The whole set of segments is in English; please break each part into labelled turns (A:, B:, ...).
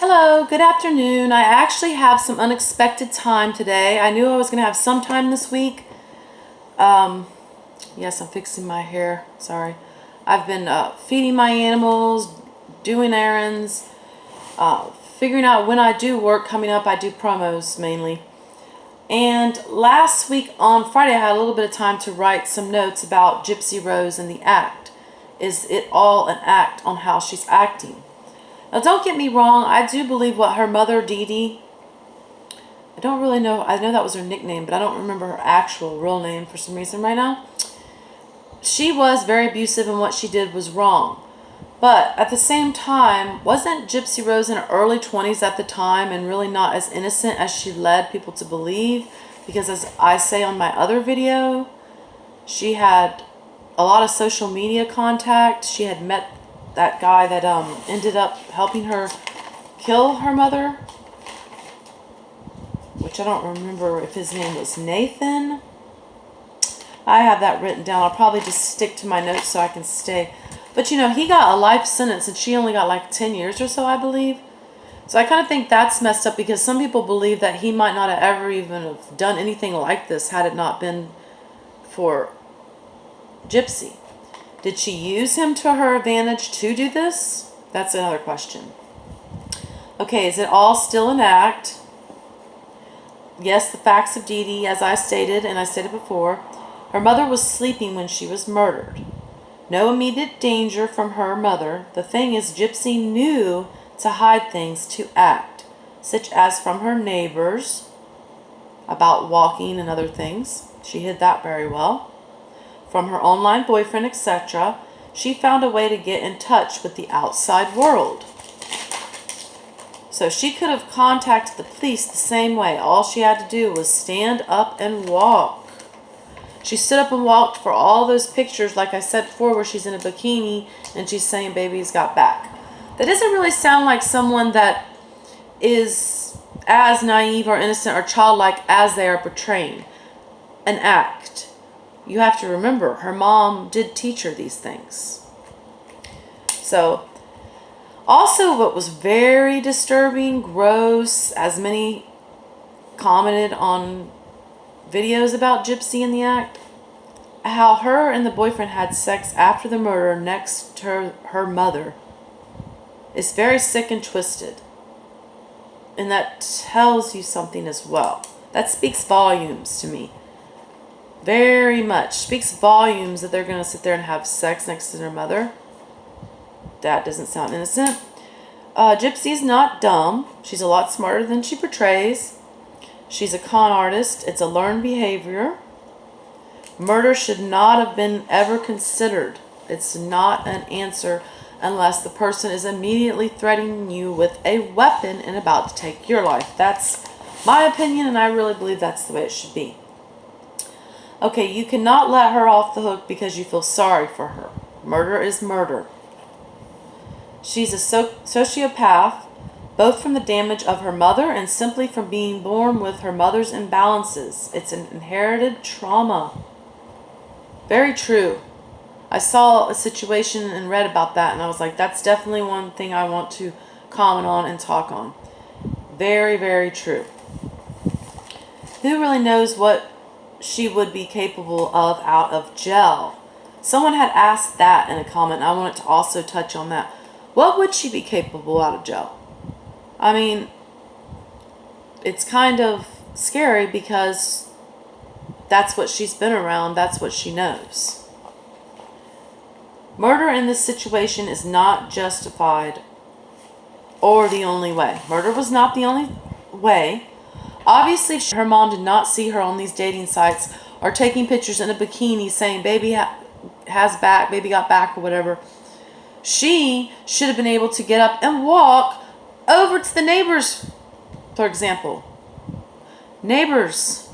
A: Hello, good afternoon. I actually have some unexpected time today. I knew I was going to have some time this week. Yes, I'm fixing my hair. Sorry. I've been feeding my animals, doing errands, figuring out when I do work coming up. I do promos mainly. And last week on Friday, I had a little bit of time to write some notes about Gypsy Rose and the act. Is it all an act on how she's acting? Now, don't get me wrong. I do believe what her mother, Dee Dee, I don't really know. I know that was her nickname, but I don't remember her actual real name for some reason right now. She was very abusive and what she did was wrong. But at the same time, wasn't Gypsy Rose in her early 20s at the time and really not as innocent as she led people to believe? Because as I say on my other video, she had a lot of social media contact. She had met that guy that ended up helping her kill her mother, which I don't remember if his name was Nathan. I have that written down. I'll probably just stick to my notes so I can stay. But you know, he got a life sentence and she only got like 10 years or so, I believe. So I kind of think that's messed up because some people believe that he might not have ever even have done anything like this had it not been for Gypsy. Did she use him to her advantage to do this? That's another question. Okay, is it all still an act? Yes, the facts of Dee Dee, as I stated, and I stated before, her mother was sleeping when she was murdered. No immediate danger from her mother. The thing is, Gypsy knew to hide things to act, such as from her neighbors, about walking and other things. She hid that very well. From her online boyfriend, etc., she found a way to get in touch with the outside world. So she could have contacted the police the same way. All she had to do was stand up and walk. She stood up and walked for all those pictures, like I said before, where she's in a bikini and she's saying baby's got back. That doesn't really sound like someone that is as naive or innocent or childlike as they are portraying. An act. You have to remember, her mom did teach her these things. So, also what was very disturbing, gross, as many commented on videos about Gypsy in the act, how her and the boyfriend had sex after the murder next to her mother is very sick and twisted. And that tells you something as well. That speaks volumes to me. Very much. Speaks volumes that they're going to sit there and have sex next to their mother. That doesn't sound innocent. Gypsy's not dumb. She's a lot smarter than she portrays. She's a con artist. It's a learned behavior. Murder should not have been ever considered. It's not an answer unless the person is immediately threatening you with a weapon and about to take your life. That's my opinion, and I really believe that's the way it should be. Okay, you cannot let her off the hook because you feel sorry for her. Murder is murder. She's a sociopath, both from the damage of her mother and simply from being born with her mother's imbalances. It's an inherited trauma. Very true. I saw a situation and read about that, and I was like, that's definitely one thing I want to comment on and talk on. Very, very true. Who really knows what she would be capable of out of jail? Someone had asked that in a comment. I wanted to also touch on that. What would she be capable out of jail? I mean, it's kind of scary because that's what she's been around. That's what she knows. Murder in this situation is not justified or the only way. Murder was not the only way. Obviously, her mom did not see her on these dating sites or taking pictures in a bikini saying baby has back, baby got back, or whatever. She should have been able to get up and walk over to the neighbors, for example. Neighbors.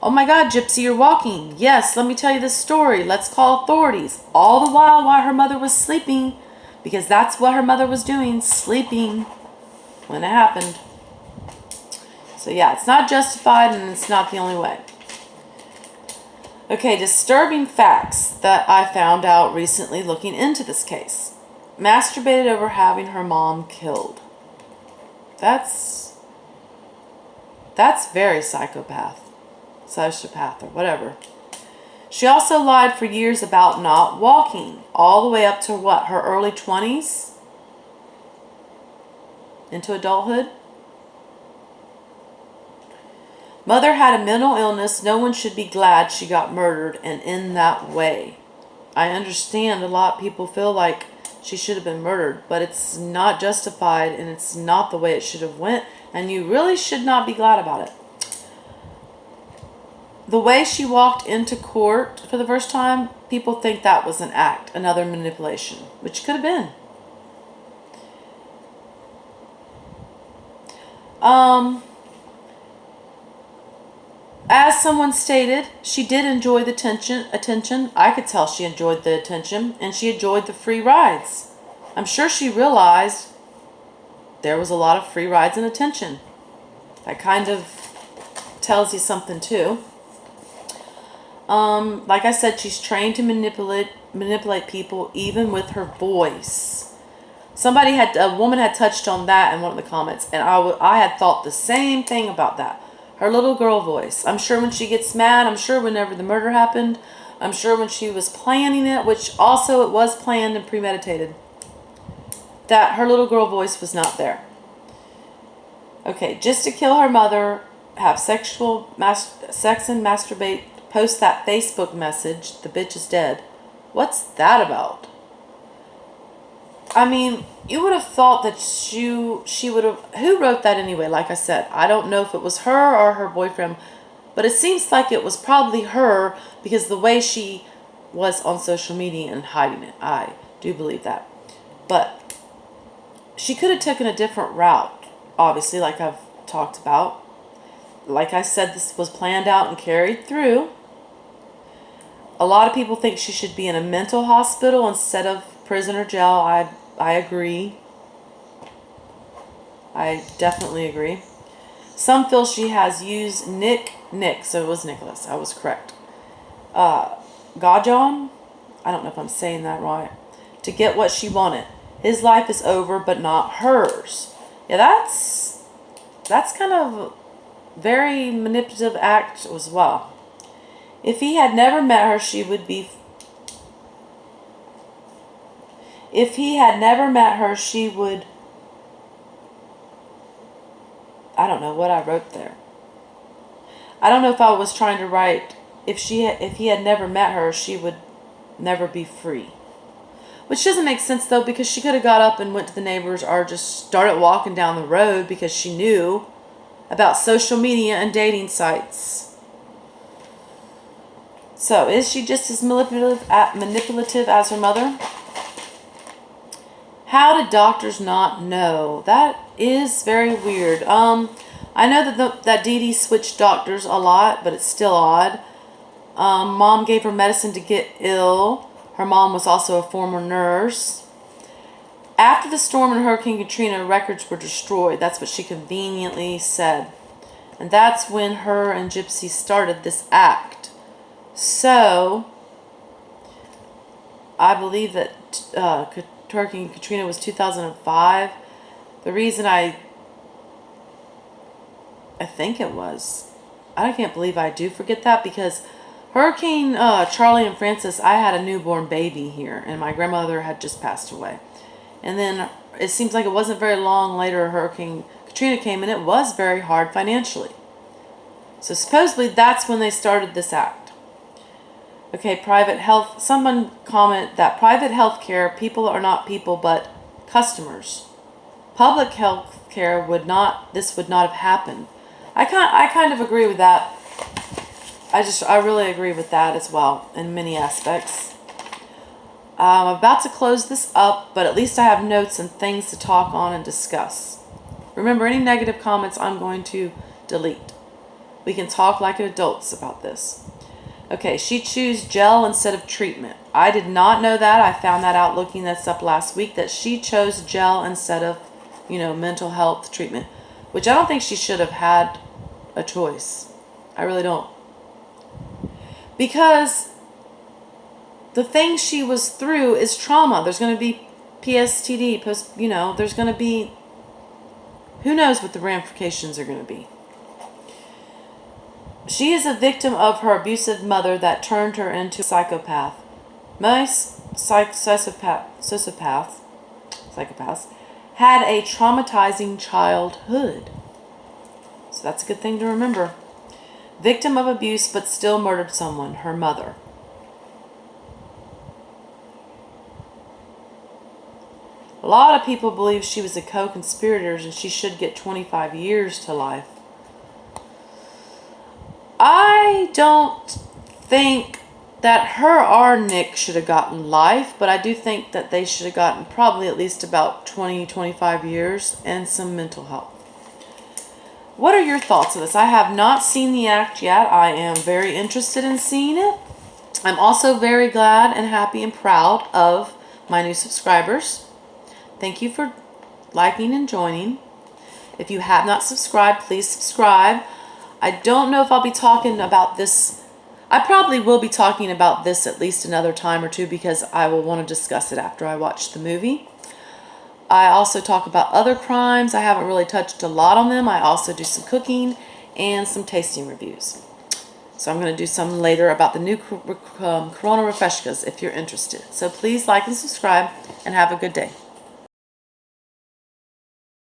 A: Oh my God, Gypsy, you're walking. Yes, let me tell you this story. Let's call authorities. All the while her mother was sleeping, because that's what her mother was doing, sleeping when it happened. So yeah, it's not justified and it's not the only way. Okay, disturbing facts that I found out recently looking into this case. Masturbated over having her mom killed. That's very sociopath or whatever. She also lied for years about not walking, all the way up to what, her early 20s? Into adulthood? Mother had a mental illness. No one should be glad she got murdered, and in that way. I understand a lot of people feel like she should have been murdered, but it's not justified, and it's not the way it should have went, and you really should not be glad about it. The way she walked into court for the first time, people think that was an act, another manipulation, which could have been. As someone stated, she did enjoy the attention. I could tell she enjoyed the attention, and she enjoyed the free rides. I'm sure she realized there was a lot of free rides and attention. That kind of tells you something too. Like I said, she's trained to manipulate people, even with her voice. A woman had touched on that in one of the comments, and I had thought the same thing about that. Her little girl voice. I'm sure when she gets mad, I'm sure whenever the murder happened, I'm sure when she was planning it, which also it was planned and premeditated, that her little girl voice was not there. Okay, just to kill her mother, have sex and masturbate, post that Facebook message, the bitch is dead. What's that about? I mean, you would have thought that she would have... Who wrote that anyway? Like I said, I don't know if it was her or her boyfriend, but it seems like it was probably her because the way she was on social media and hiding it. I do believe that. But she could have taken a different route, obviously, like I've talked about. Like I said, this was planned out and carried through. A lot of people think she should be in a mental hospital instead of prison or jail. I agree. I definitely agree. Some feel she has used Nick, so it was Nicholas. I was correct. Gajon, I don't know if I'm saying that right, to get what she wanted. His life is over, but not hers. Yeah, that's kind of a very manipulative act as well. If he had never met her, she would be... If he had never met her, she would... I don't know what I wrote there. I don't know if I was trying to write, if he had never met her, she would never be free. Which doesn't make sense, though, because she could have got up and went to the neighbors or just started walking down the road because she knew about social media and dating sites. So, is she just as manipulative as her mother? How did doctors not know? That is very weird. I know that Dee Dee switched doctors a lot, but it's still odd. Mom gave her medicine to get ill. Her mom was also a former nurse. After the storm and Hurricane Katrina, records were destroyed. That's what she conveniently said. And that's when her and Gypsy started this act. So, I believe that Hurricane Katrina was 2005. The reason I think it was. I can't believe I do forget that because Hurricane Charlie and Francis, I had a newborn baby here and my grandmother had just passed away. And then it seems like it wasn't very long later Hurricane Katrina came and it was very hard financially. So supposedly that's when they started this act. Okay, private health. Someone comment that private health care, people are not people but customers. Public health care this would not have happened. I kind of agree with that. I really agree with that as well in many aspects. I'm about to close this up, but at least I have notes and things to talk on and discuss. Remember, any negative comments I'm going to delete. We can talk like adults about this. Okay, she chose gel instead of treatment. I did not know that. I found that out looking this up last week, that she chose gel instead of, mental health treatment, which I don't think she should have had a choice. I really don't. Because the thing she was through is trauma. There's going to be PSTD, there's going to be who knows what the ramifications are going to be. She is a victim of her abusive mother that turned her into a psychopath. Most psychopaths had a traumatizing childhood. So that's a good thing to remember. Victim of abuse but still murdered someone, her mother. A lot of people believe she was a co-conspirator and she should get 25 years to life. I don't think that her or Nick should have gotten life, but I do think that they should have gotten probably at least about 20-25 years and some mental help. What are your thoughts on this? I have not seen the act yet. I am very interested in seeing it. I'm also very glad and happy and proud of my new subscribers. Thank you for liking and joining. If you have not subscribed, please subscribe. I don't know if I'll be talking about this. I probably will be talking about this at least another time or two because I will want to discuss it after I watch the movie. I also talk about other crimes. I haven't really touched a lot on them. I also do some cooking and some tasting reviews. So I'm going to do some later about the new Corona Refreshkas if you're interested. So please like and subscribe and have a good day.